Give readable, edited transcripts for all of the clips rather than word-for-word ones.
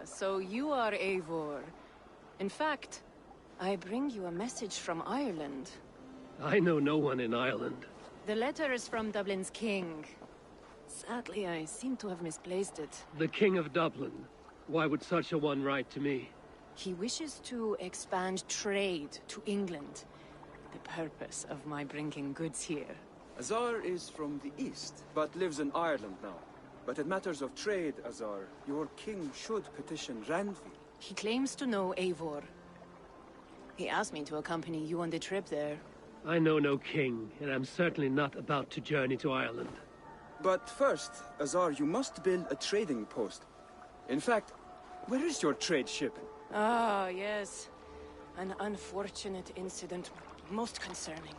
so you are Eivor. In fact, I bring you a message from Ireland. I know no one in Ireland. The letter is from Dublin's king. Sadly, I seem to have misplaced it. The King of Dublin. Why would such a one write to me? He wishes to expand trade to England. The purpose of my bringing goods here. Azar is from the east, but lives in Ireland now. But in matters of trade, Azar, your king should petition Ranvi. He claims to know Eivor. He asked me to accompany you on the trip there. I know no king, and I'm certainly not about to journey to Ireland. But first, Azar, you must build a trading post. In fact, where is your trade ship? Ah, yes. An unfortunate incident, most concerning.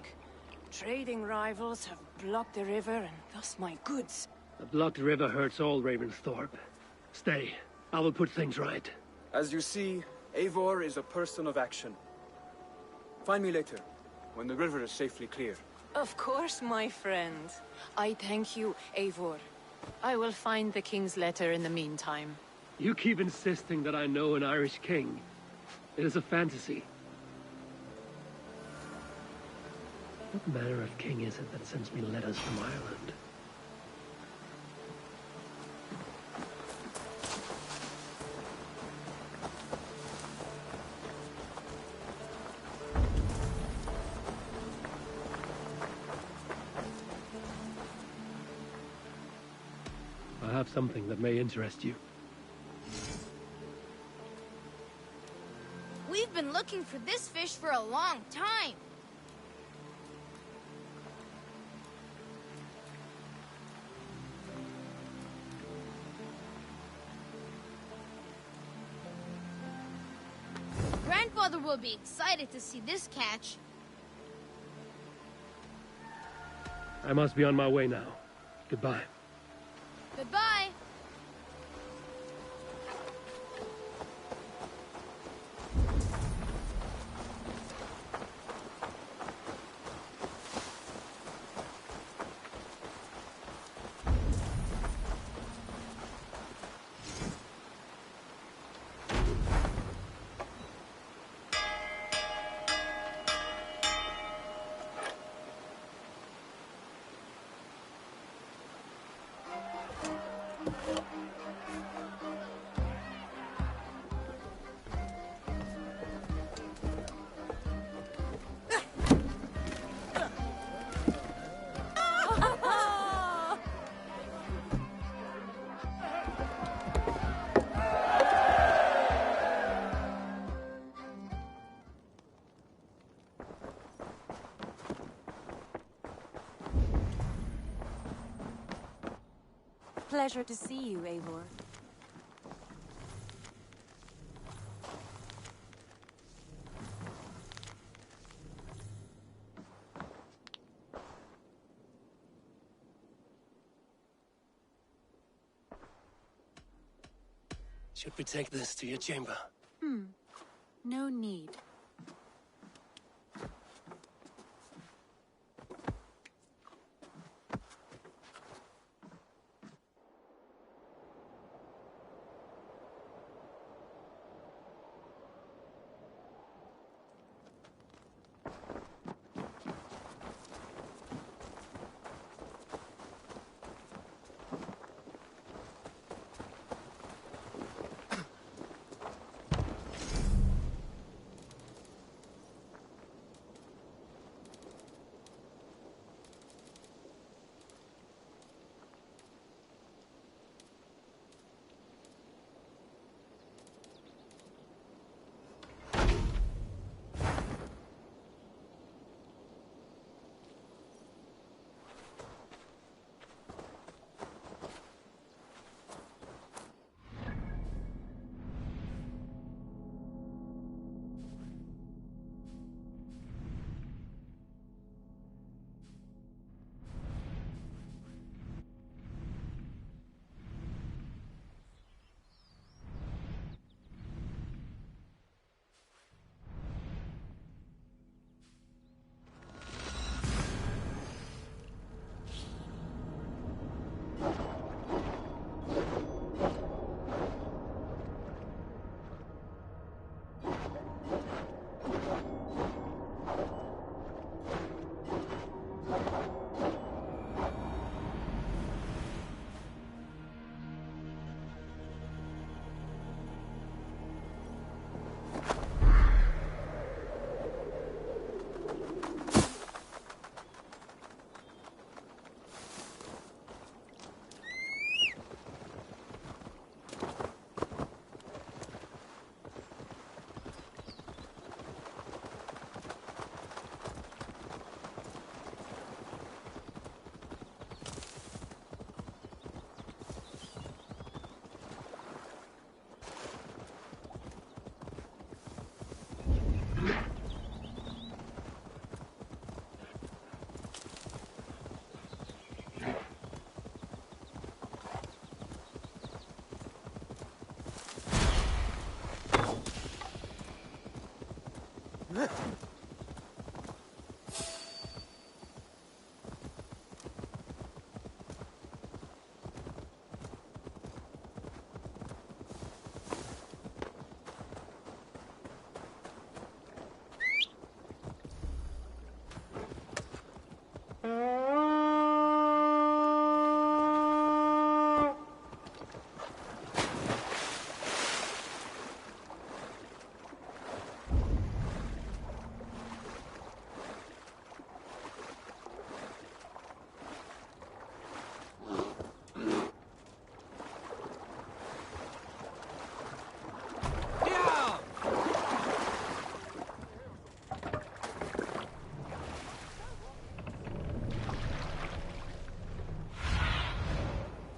Trading rivals have blocked the river, and thus my goods. A blocked river hurts all Ravensthorpe. Stay. I will put things right. As you see, Eivor is a person of action. Find me later, when the river is safely clear. Of course, my friend. I thank you, Eivor. I will find the king's letter in the meantime. You keep insisting that I know an Irish king. It is a fantasy. What manner of king is it that sends me letters from Ireland? I have something that may interest you. We've been looking for this fish for a long time. Grandfather will be excited to see this catch. I must be on my way now. Goodbye. Goodbye. Pleasure to see you, Eivor. Should we take this to your chamber? No need.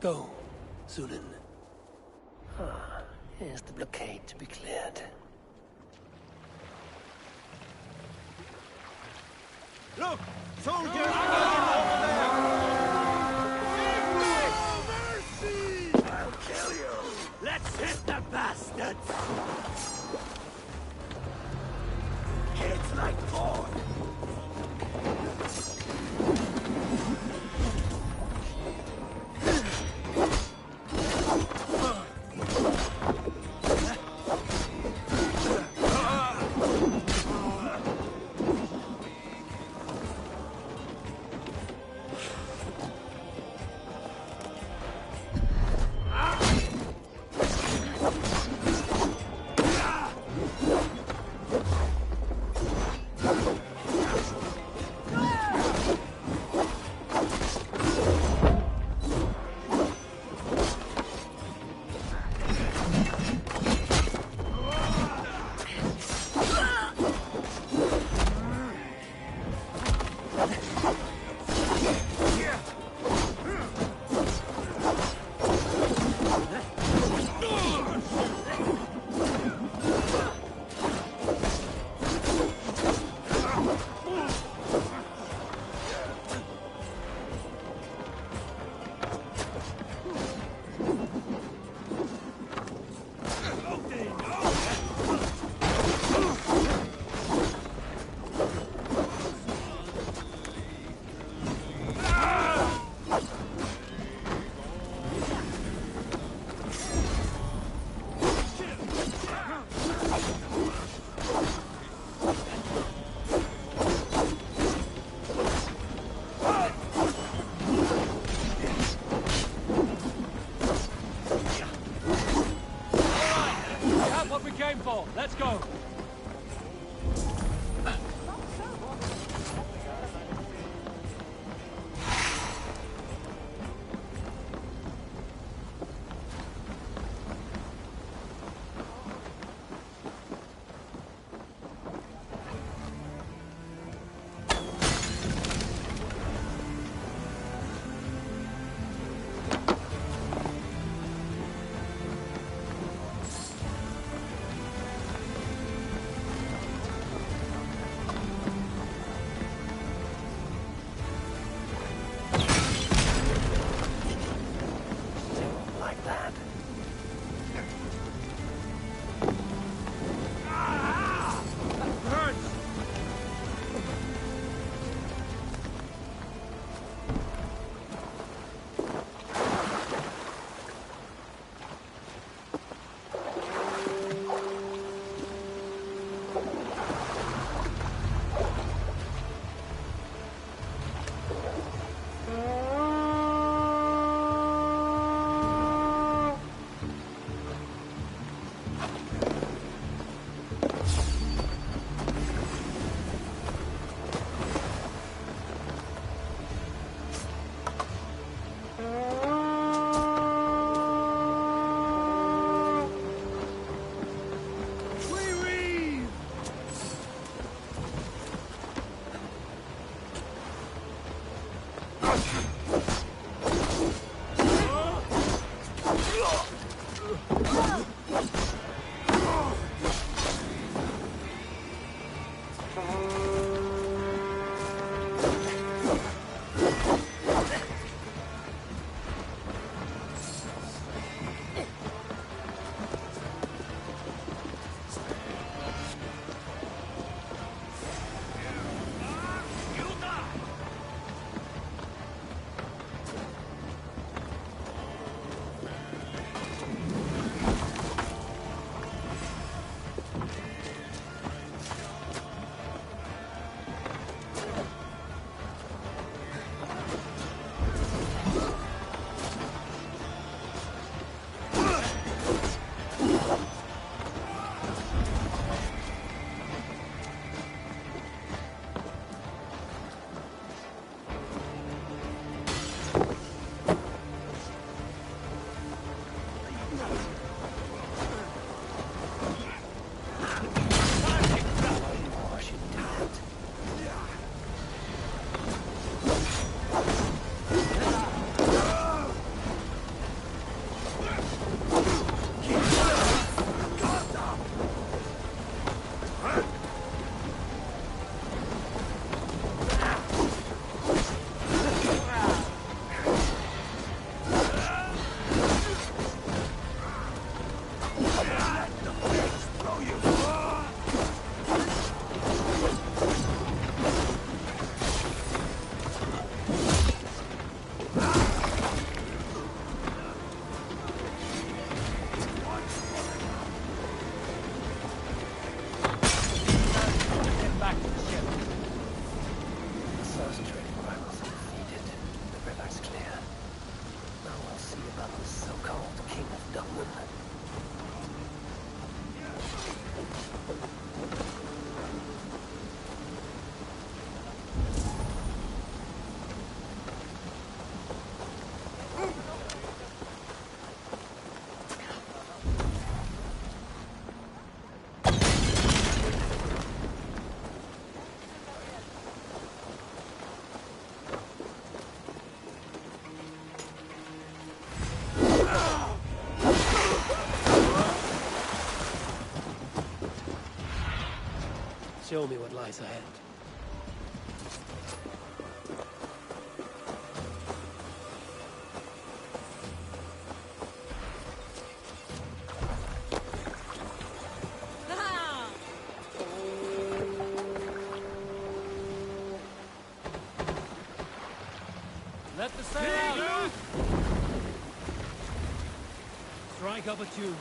Go, Zulin. Ah, here's the blockade to be cleared. Look! Soldiers! I'll kill you! Let's hit the bastards! It's like corn! Let's go! Show me what lies ahead. Let the sail out! Strike up a tune.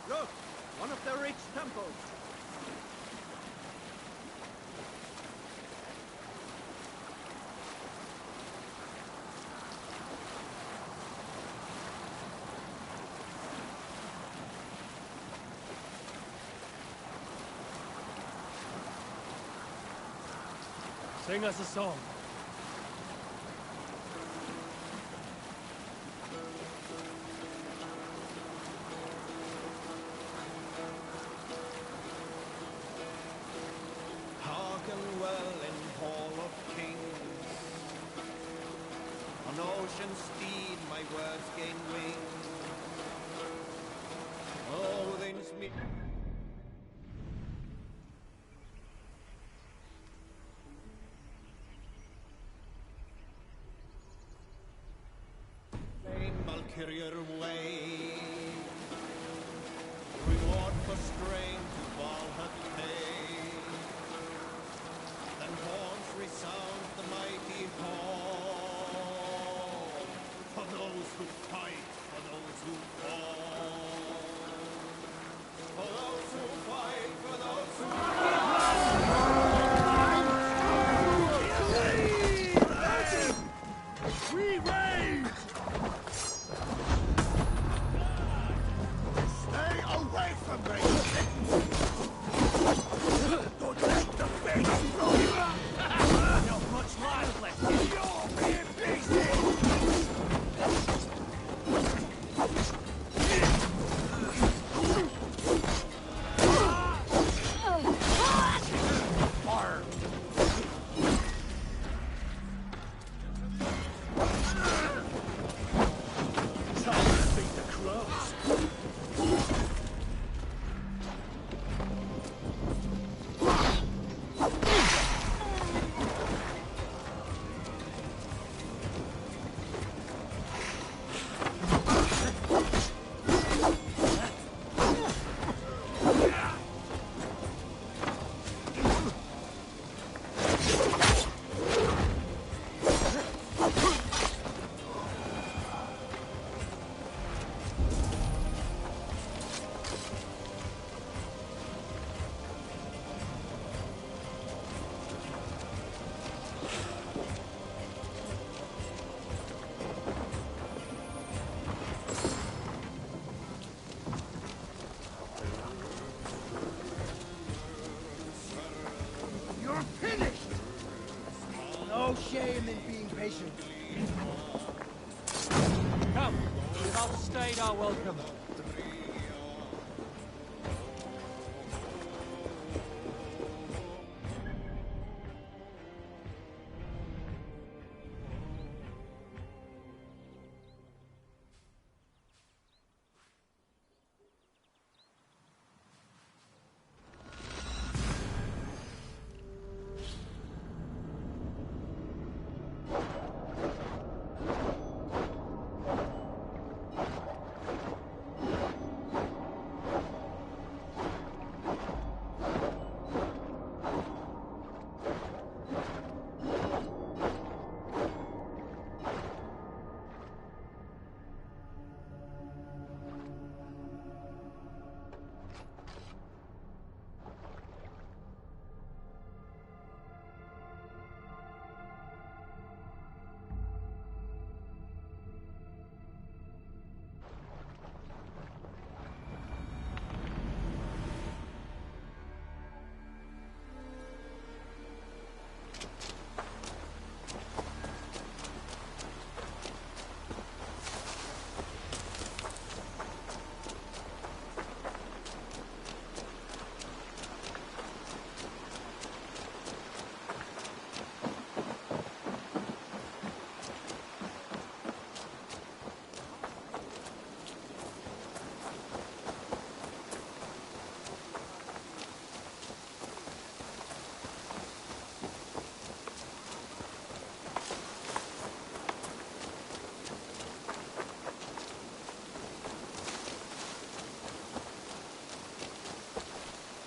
Look! One of the rich temples! Sing us a song. Hearken well in Hall of Kings. On ocean steed my words gain wings. Odin's me. Valkyrier way. Reward for strength to Valhalla pay. Then horns resound the mighty call. For those who fight, for those who fall. For those who fight, for those who fall. We raise! Stay away from me! Don't let the face throw you! Not much life left. You're being beasted! no shame in being patient. Come, we've outstayed our welcome.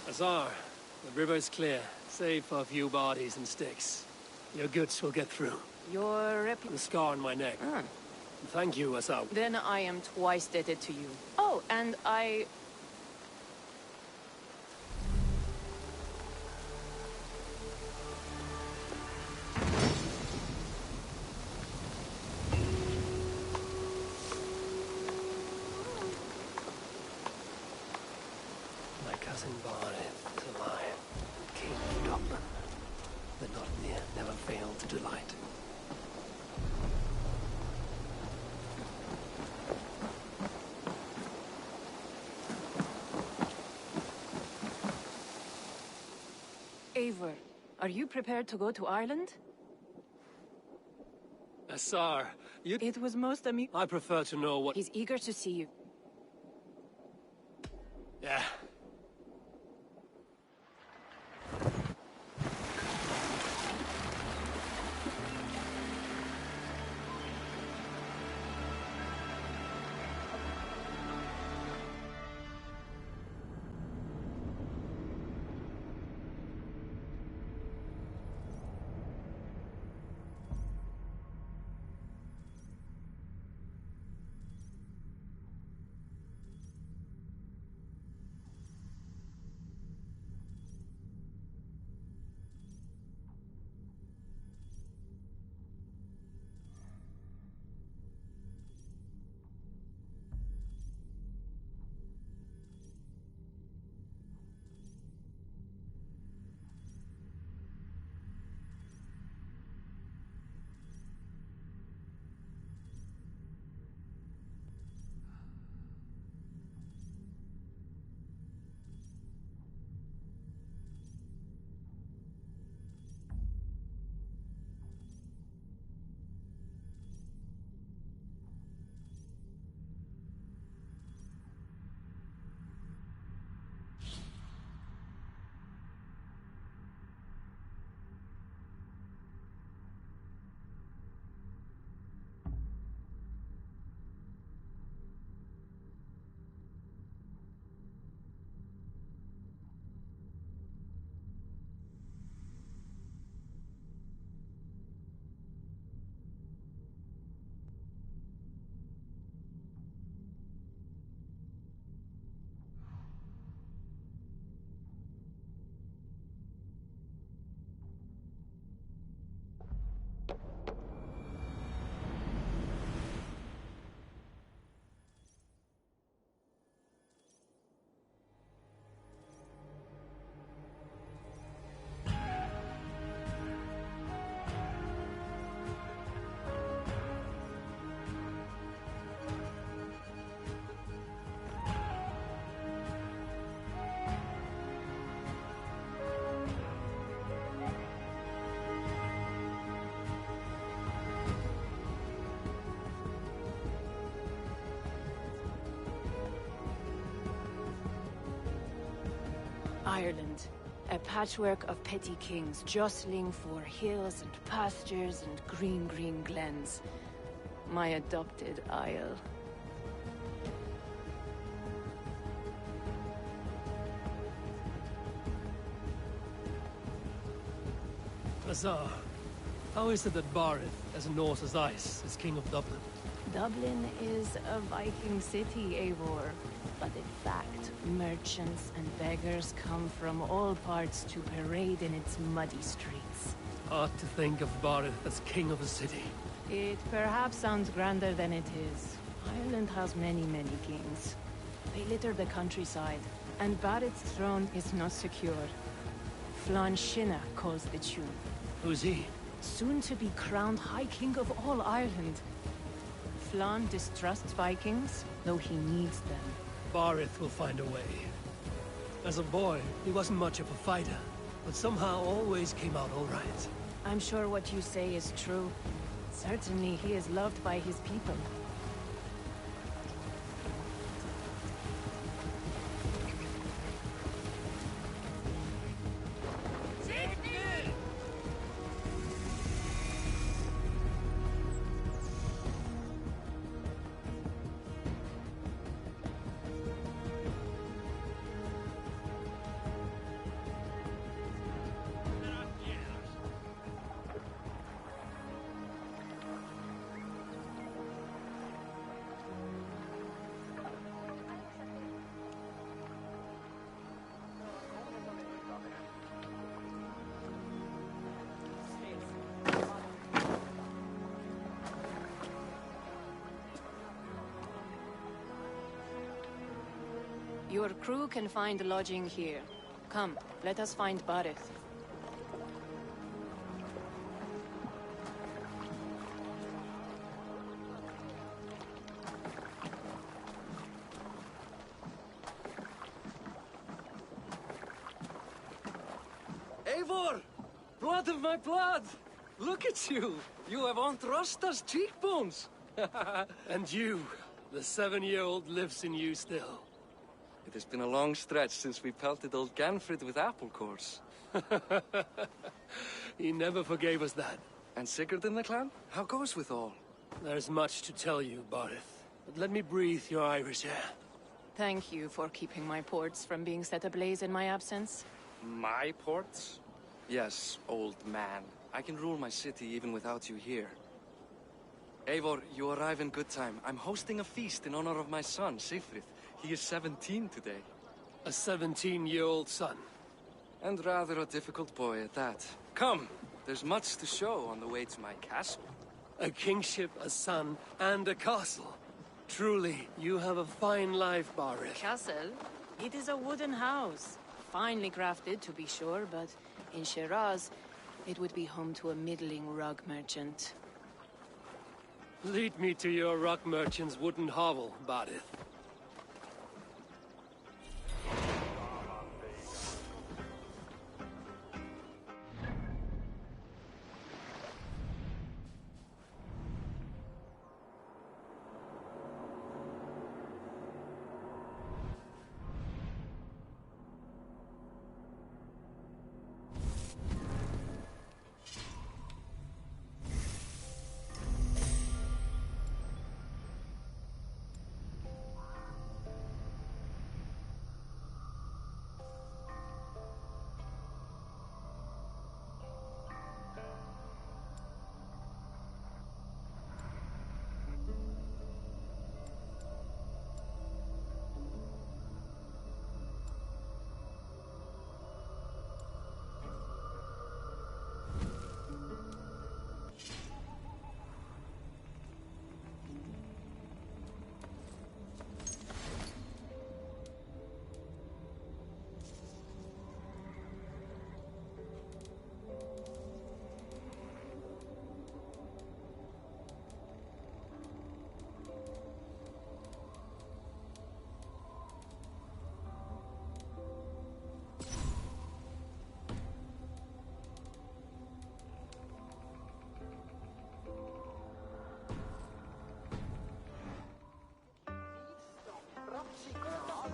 Azar, the river's clear, save for a few bodies and sticks. Your goods will get through. Your The scar on my neck. Ah. Thank you, Azar. Then I am twice indebted to you. Oh, and I... My cousin Barnett is alive. King of Dublin. The not near never failed to delight. Eivor, are you prepared to go to Ireland? Azar, you... It was most amusing. I prefer to know what... He's eager to see you. Yeah. Ireland. A patchwork of petty kings jostling for hills and pastures and green glens. My adopted isle. Azar, how is it that Barith, as Norse as ice, is king of Dublin? Dublin is a Viking city, Eivor. But in fact, merchants and beggars come from all parts to parade in its muddy streets. Hard to think of Barith as king of a city. It perhaps sounds grander than it is. Ireland has many kings. They litter the countryside, and Barith's throne is not secure. Flann Sinna calls the tune. Who's he? Soon to be crowned High King of all Ireland. Flann distrusts Vikings, though he needs them. Barith will find a way. As a boy, he wasn't much of a fighter, but somehow always came out all right. I'm sure what you say is true. Certainly he is loved by his people. Your crew can find lodging here. Come, let us find Barith. Eivor! Blood of my blood! Look at you! You have Aunt Rosta's cheekbones! And you, the 7-year-old lives in you still. It has been a long stretch since we pelted old Ganfrid with apple cores. He never forgave us that. And Sigurd in the clan? How goes with all? There's much to tell you, Barith. But let me breathe your Irish air. Thank you for keeping my ports from being set ablaze in my absence. My ports? Yes, old man. I can rule my city even without you here. Eivor, you arrive in good time. I'm hosting a feast in honor of my son, Sigfrid. He is 17 today. A 17-year-old son. And rather a difficult boy at that. Come, there's much to show on the way to my castle. A kingship, a son, and a castle. Truly, you have a fine life, Barith. Castle? It is a wooden house. Finely crafted, to be sure, but in Shiraz, it would be home to a middling rug merchant. Lead me to your rug merchant's wooden hovel, Barith.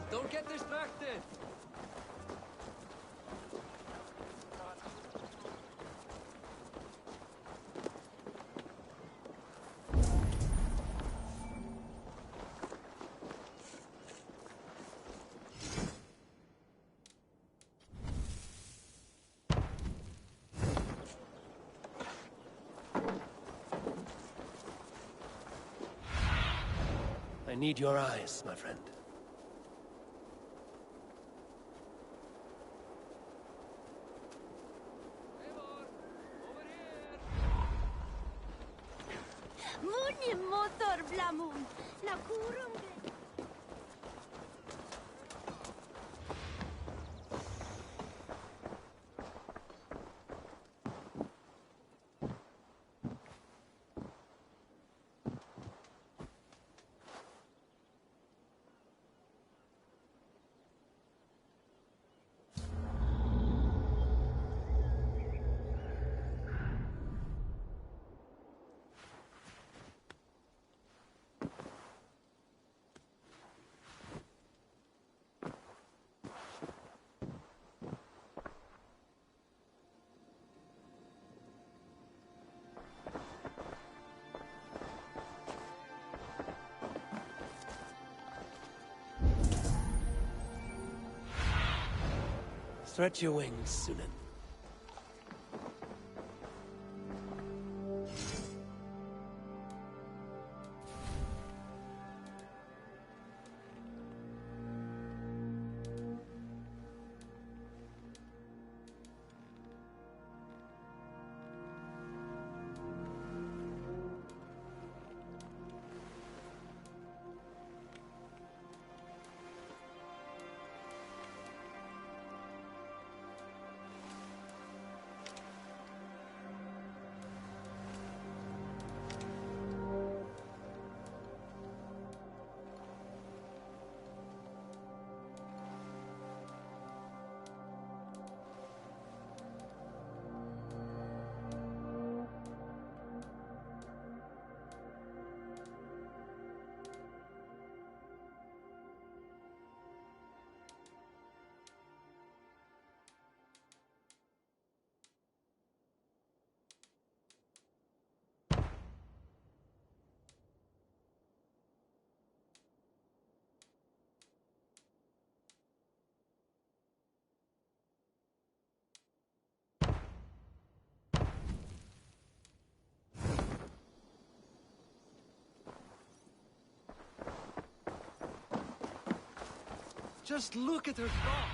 Don't get distracted! need your eyes, my friend. Muni motor blamum. Na kurum. Stretch your wings, Sunan. Just look at her dog!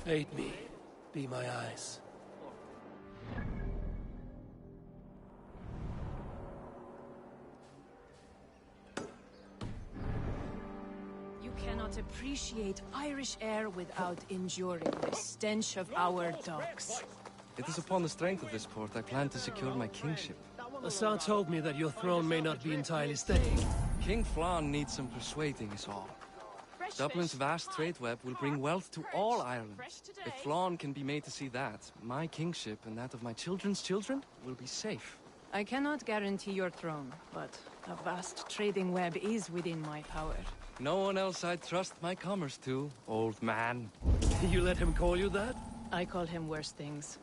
Aid me. Be my eyes. You cannot appreciate Irish air without enduring the stench of our docks. It is upon the strength of this port I plan to secure my kingship. Assad told me that your throne may not be entirely steady. King Flann needs some persuading is all. Dublin's vast trade web will bring wealth to all Ireland. If Flann can be made to see that, my kingship and that of my children's children will be safe. I cannot guarantee your throne, but a vast trading web is within my power. No one else I'd trust my commerce to, old man. You let him call you that? I call him worse things.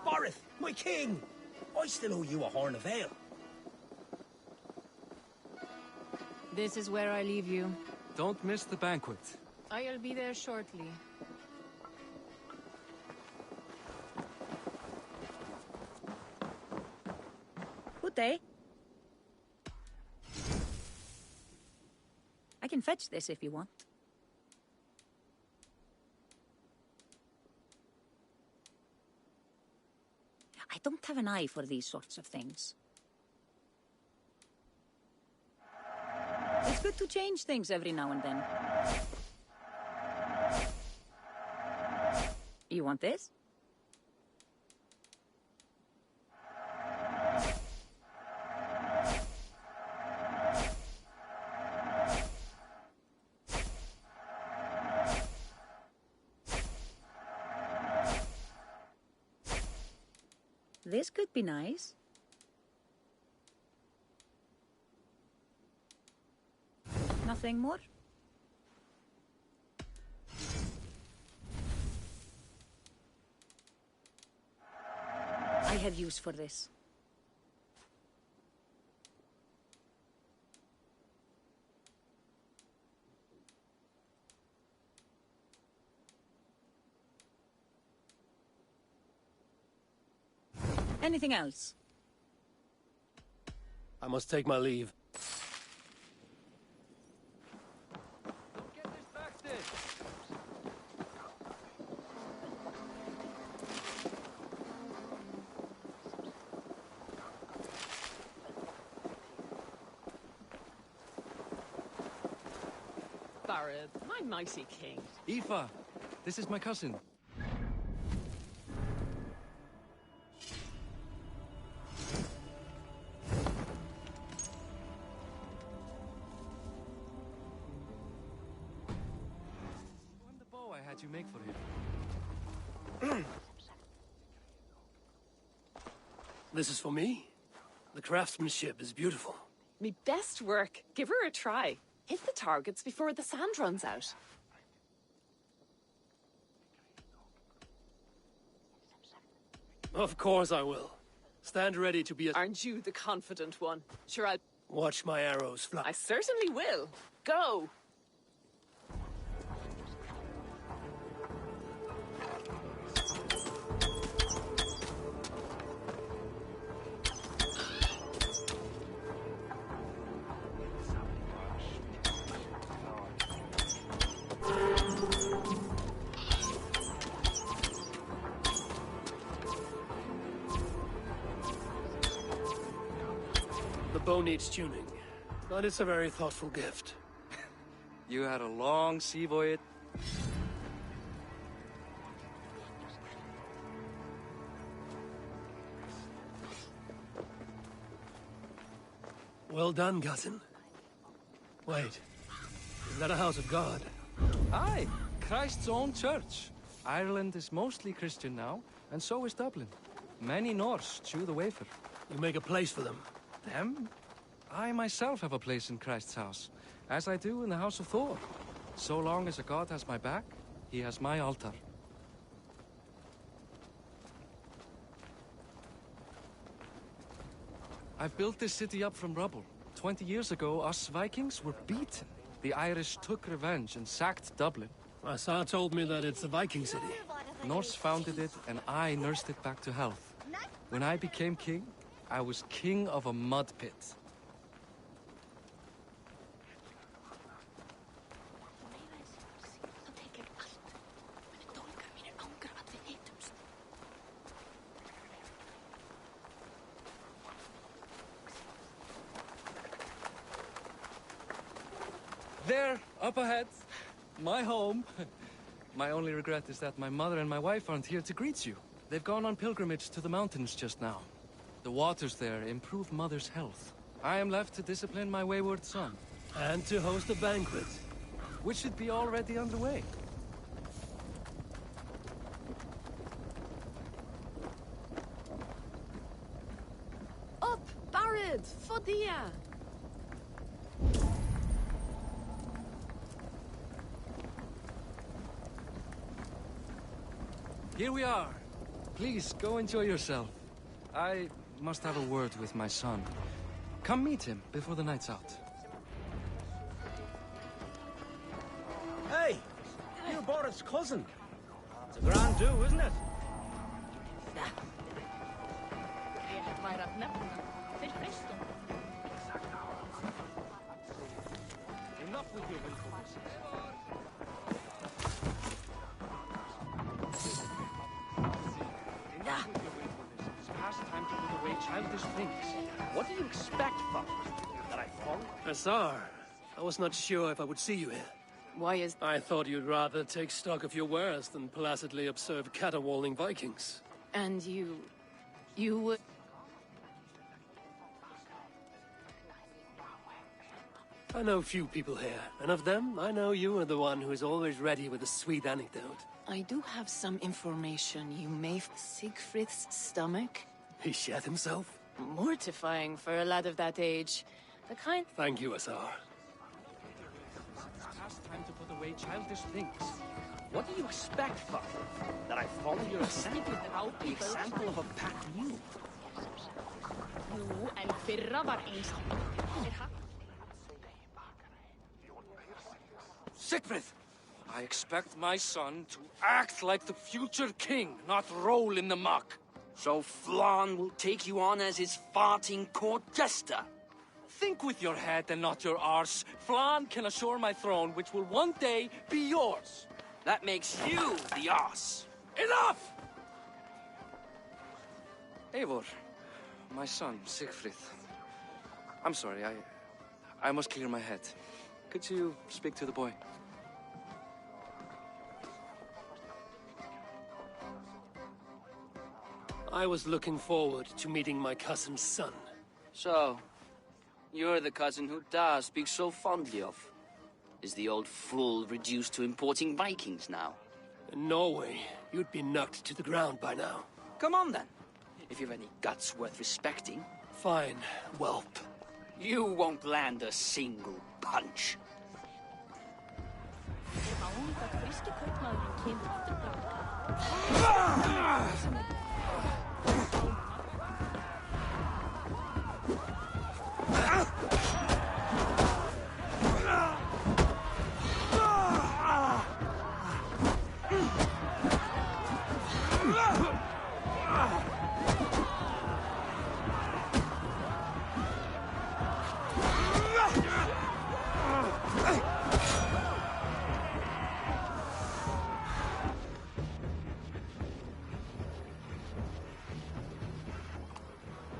Borith, my king! I still owe you a horn of ale. This is where I leave you. Don't miss the banquet. I'll be there shortly. Good day. I can fetch this if you want. I don't have an eye for these sorts of things. It's good to change things every now and then. You want this? This could be nice. Nothing more? I have use for this. Anything else? I must take my leave. Get this back then. Barad, my mighty king. Aoife, this is my cousin. And the bow I had you make for him. This is for me? The craftsmanship is beautiful. Me best work. Give her a try. Hit the targets before the sand runs out. Of course I will. Stand ready to be a... Aren't you the confident one? Sure, I'll... Watch my arrows fly. I certainly will. Go! The bow needs tuning, but it's a very thoughtful gift. You had a long sea voyage. Well done, cousin. Wait, is that a house of God? Aye, Christ's own church. Ireland is mostly Christian now, and so is Dublin. Many Norse chew the wafer. You make a place for them. Them? I myself have a place in Christ's house, as I do in the house of Thor. So long as a god has my back, he has my altar. I've built this city up from rubble. 20 years ago, us Vikings were beaten. The Irish took revenge and sacked Dublin. Asa told me that it's a Viking city. Norse founded it, and I nursed it back to health. When I became king, I was king of a mud pit. There, up ahead, my home. My only regret is that my mother and my wife aren't here to greet you. They've gone on pilgrimage to the mountains just now. The waters there improve Mother's health. I am left to discipline my wayward son. And to host a banquet. Which should be already underway. Up, Barad, Fodia! Here we are. Please, go enjoy yourself. I must have a word with my son. Come meet him before the night's out. Hey! You're Boris' cousin. It's a grand do, isn't it? Enough with your willfulness. It's past time to put away childish things. What do you expect, Father? That I fall? Asar, I was not sure if I would see you here. Why is... I thought you'd rather take stock of your wares than placidly observe caterwauling Vikings. And you would... I know few people here, and of them, I know you are the one who is always ready with a sweet anecdote. I do have some information. You may... Siegfried's stomach? He shat himself? Mortifying for a lad of that age. The kind... Thank you, Asar. It's past time to put away childish things. What do you expect, Father? That I follow your example? The example of a pack mule? Nú, en fyrra var eins... Siegfried! I expect my son to act like the future king, not roll in the muck. So Flan will take you on as his farting court jester? Think with your head and not your arse. Flan can assure my throne, which will one day be yours. That makes you the arse. Enough! Eivor, my son, Siegfried. I'm sorry, I must clear my head. Could you speak to the boy? I was looking forward to meeting my cousin's son. So, you're the cousin who Da speaks so fondly of. Is the old fool reduced to importing Vikings now? In Norway, you'd be knocked to the ground by now. Come on then, if you've any guts worth respecting. Fine, whelp. You won't land a single punch.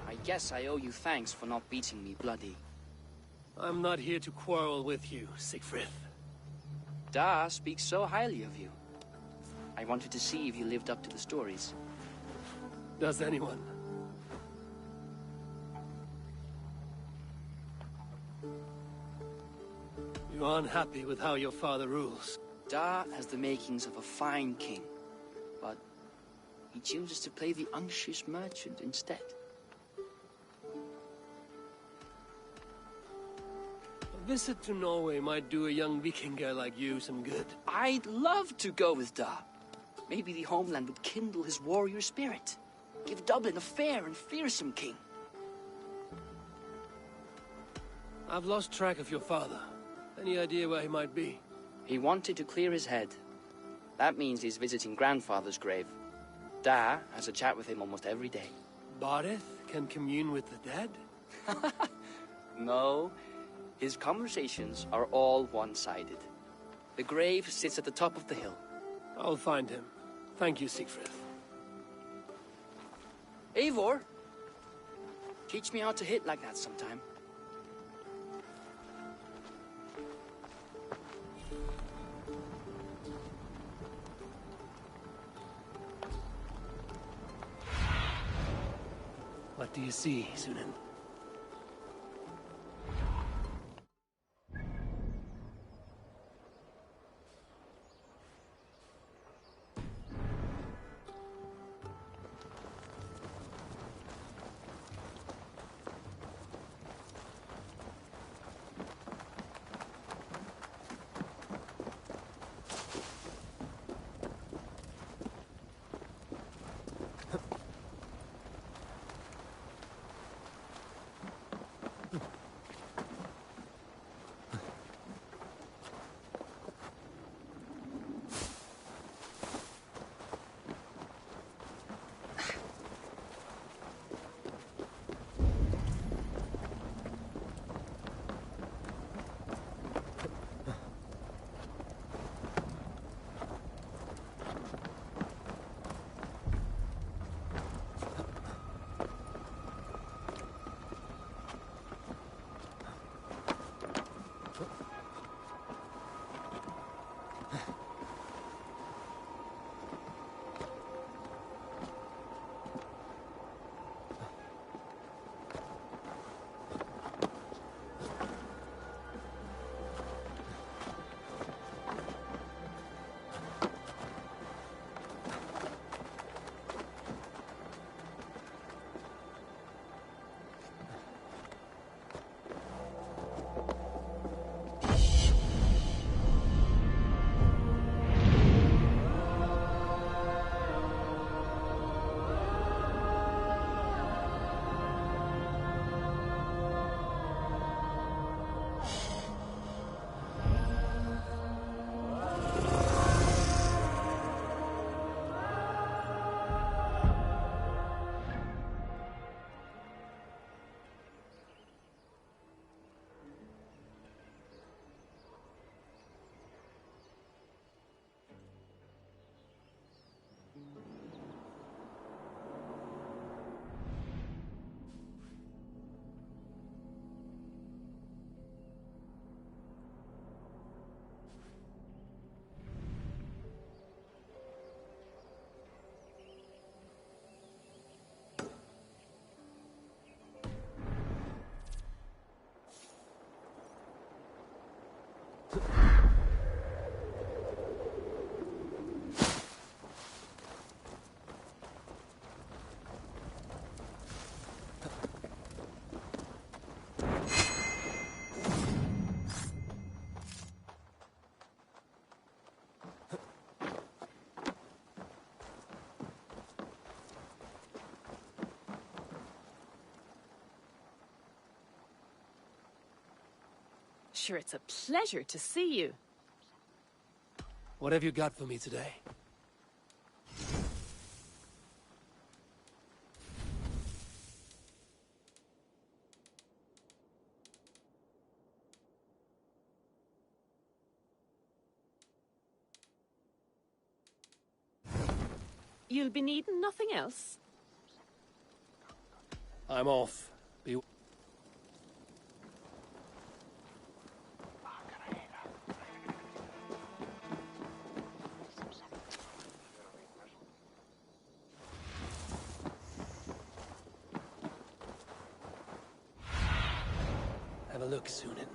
I guess I owe you thanks for not beating me bloody. I'm not here to quarrel with you, Siegfried. Da speaks so highly of you. I wanted to see if you lived up to the stories. Does anyone? You're unhappy with how your father rules. Da has the makings of a fine king, but he chooses to play the unctuous merchant instead. A visit to Norway might do a young Vikinger like you some good. I'd love to go with Da. Maybe the homeland would kindle his warrior spirit. Give Dublin a fair and fearsome king. I've lost track of your father. Any idea where he might be? He wanted to clear his head. That means he's visiting grandfather's grave. Da has a chat with him almost every day. Barith can commune with the dead? No. His conversations are all one-sided. The grave sits at the top of the hill. I'll find him. Thank you, Siegfried. Eivor, teach me how to hit like that sometime. What do you see, Sunan? Sure, it's a pleasure to see you. What have you got for me today? You'll be needing nothing else? I'm off. Be... Have a look, Sunan.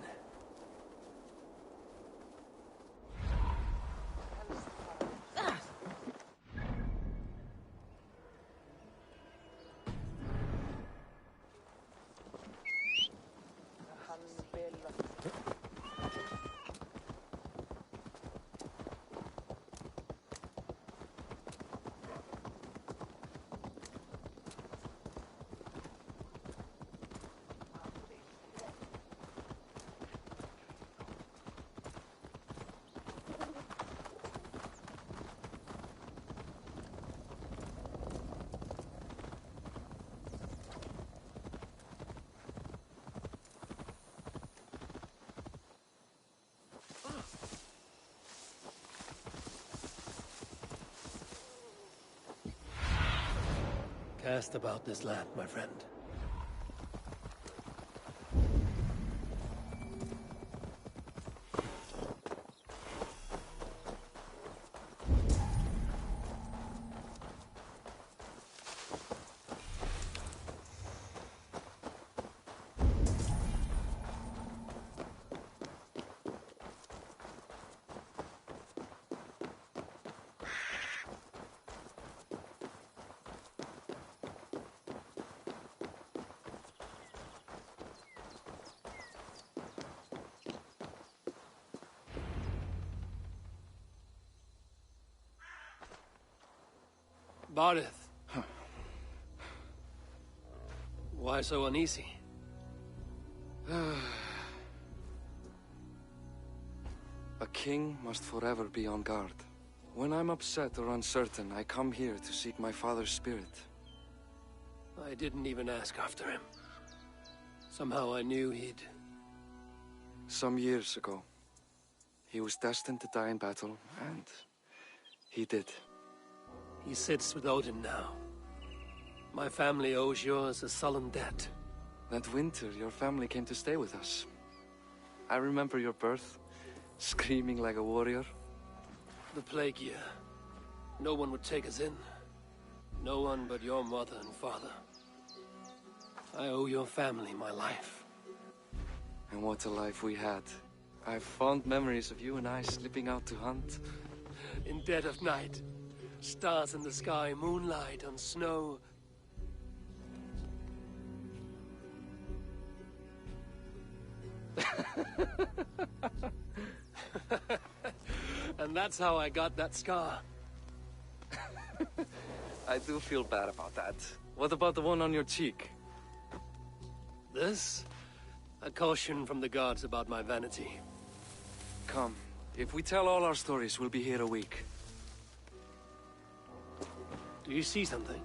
Cast about this land, my friend. Bardith. Why so uneasy? A king must forever be on guard. When I'm upset or uncertain, I come here to seek my father's spirit. I didn't even ask after him. Somehow I knew he'd... Some years ago, he was destined to die in battle, and he did. He sits with Odin now. My family owes yours a sullen debt. That winter, your family came to stay with us. I remember your birth, screaming like a warrior. The plague year. No one would take us in. No one but your mother and father. I owe your family my life. And what a life we had. I have fond memories of you and I slipping out to hunt. In dead of night. Stars in the sky, moonlight on snow. And that's how I got that scar. I do feel bad about that. What about the one on your cheek? This? A caution from the gods about my vanity. Come, if we tell all our stories, we'll be here a week. Do you see something?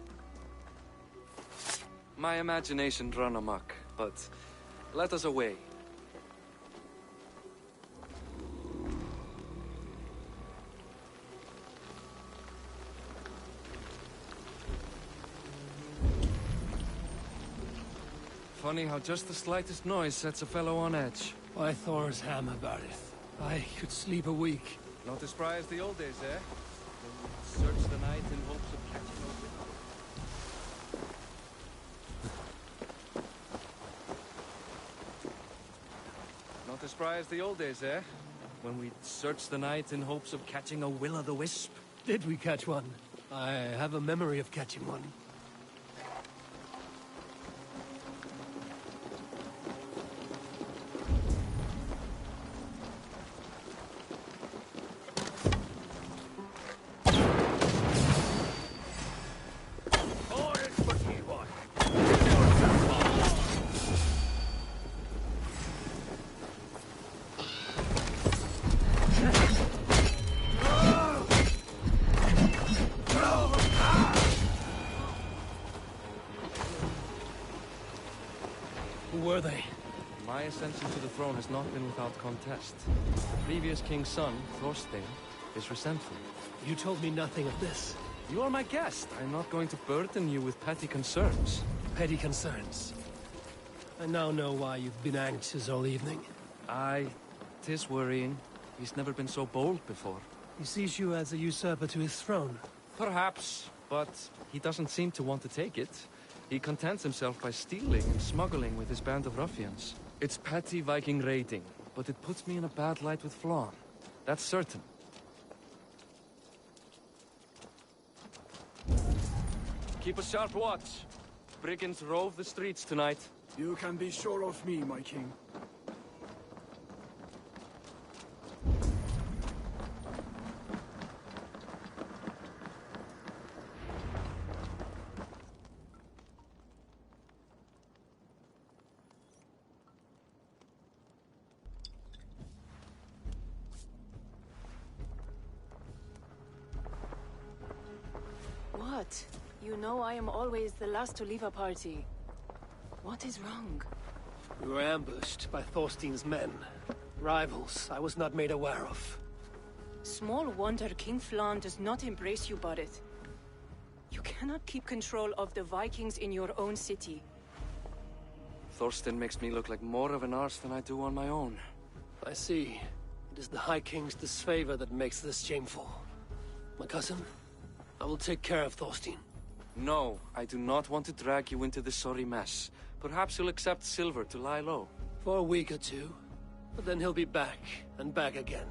My imagination run amok, but let us away. Funny how just the slightest noise sets a fellow on edge. Why Thor's hammer, Bardith? I could sleep a week. Not as spry as the old days, eh? Search the night in hopes of catching a... Not as spry as the old days, eh? When we'd search the night in hopes of catching a will-o'-the-wisp. Did we catch one? I have a memory of catching one. were they? My ascension to the throne has not been without contest. The previous king's son, Thorstein, is resentful. You told me nothing of this. You are my guest. I'm not going to burden you with petty concerns. Petty concerns. I now know why you've been anxious all evening. Aye, 'tis worrying. He's never been so bold before. He sees you as a usurper to his throne. Perhaps, but he doesn't seem to want to take it. He contents himself by stealing and smuggling with his band of ruffians. It's petty Viking raiding, but it puts me in a bad light with Flann. That's certain. Keep a sharp watch. Brigands rove the streets tonight. You can be sure of me, my king. What? You know I am always the last to leave a party. What is wrong? We were ambushed by Thorstein's men. Rivals I was not made aware of. Small wonder King Flann does not embrace you, Borith. You cannot keep control of the Vikings in your own city. Thorstein makes me look like more of an arse than I do on my own. I see. It is the High King's disfavor that makes this shameful. My cousin, I will take care of Thorstein. No, I do not want to drag you into this sorry mess. Perhaps you'll accept silver to lie low. For a week or two, but then he'll be back, and back again.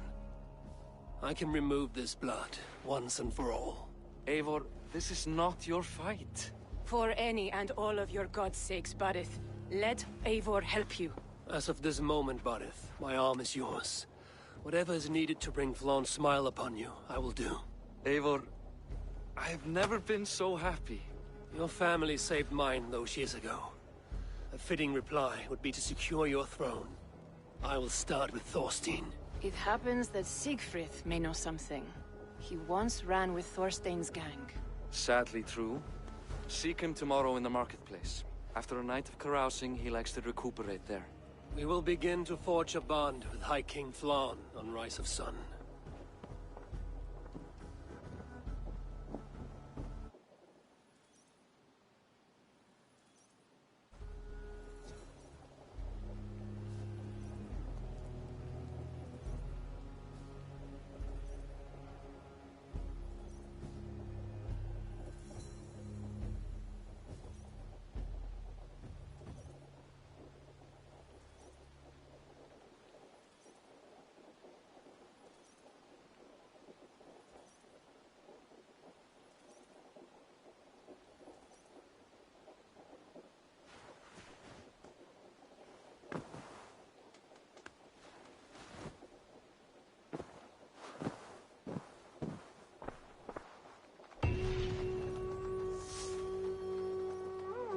I can remove this blood, once and for all. Eivor, this is not your fight. For any and all of your gods' sakes, Borith, let Eivor help you. As of this moment, Borith, my arm is yours. Whatever is needed to bring Flann's smile upon you, I will do. Eivor, I have never been so happy. Your family saved mine those years ago. A fitting reply would be to secure your throne. I will start with Thorstein. It happens that Siegfried may know something. He once ran with Thorstein's gang. Sadly true. Seek him tomorrow in the marketplace. After a night of carousing, he likes to recuperate there. We will begin to forge a bond with High King Flann on Rise of Sun.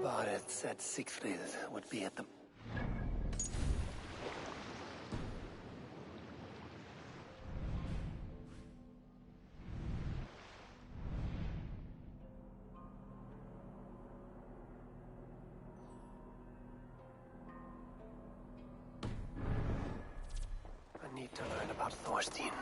Borith said Siegfried would be at the... I need to learn about Thorstein.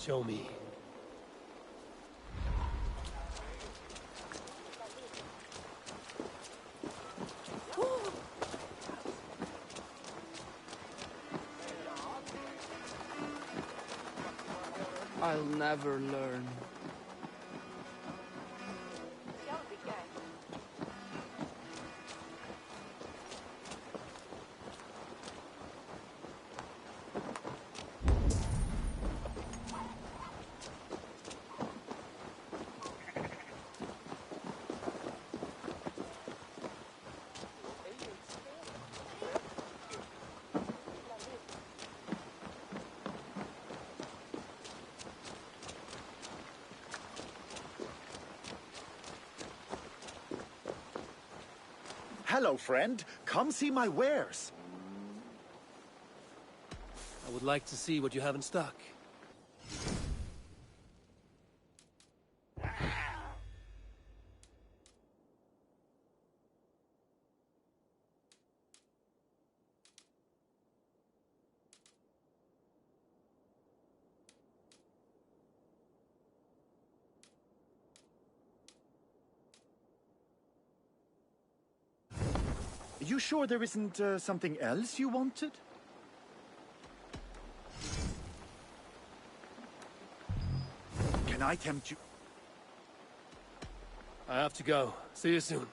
Show me. I'll never learn. Hello, friend. Come see my wares. I would like to see what you have in stock. You sure there isn't something else you wanted? Can I tempt you? I have to go. See you soon.